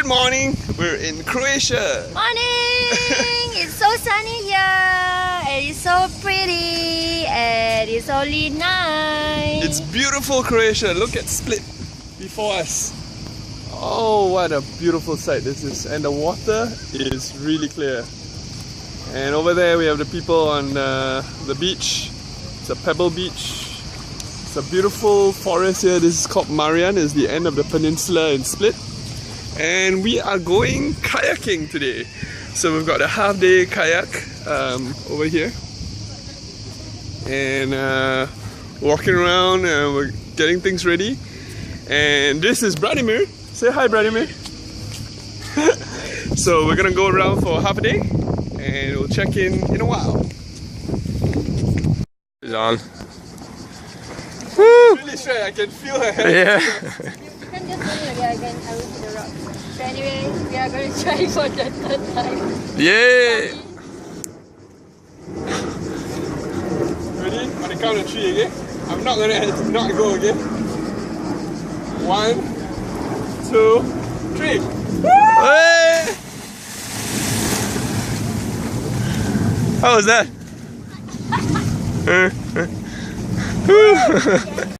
Good morning, we're in Croatia. Morning! It's so sunny here and it's so pretty and it's only night. It's beautiful Croatia. Look at Split before us. Oh, what a beautiful sight this is. And the water is really clear. And over there we have the people on the beach. It's a pebble beach. It's a beautiful forest here. This is called Marian. It's the end of the peninsula in Split. And we are going kayaking today. So we've got a half-day kayak over here. And walking around, we're getting things ready. And this is Vladimir. Say hi, Vladimir. So we're gonna go around for half a day and we'll check in a while. It's on. Woo! Really straight, I can feel her head. You Yeah. can just turn it again, I will see the rock. So anyway, we are going to try for the third time. Yeah! Ready? On the count of 3 again. I'm not gonna not go again. 1, 2, 3. Hey! How was that?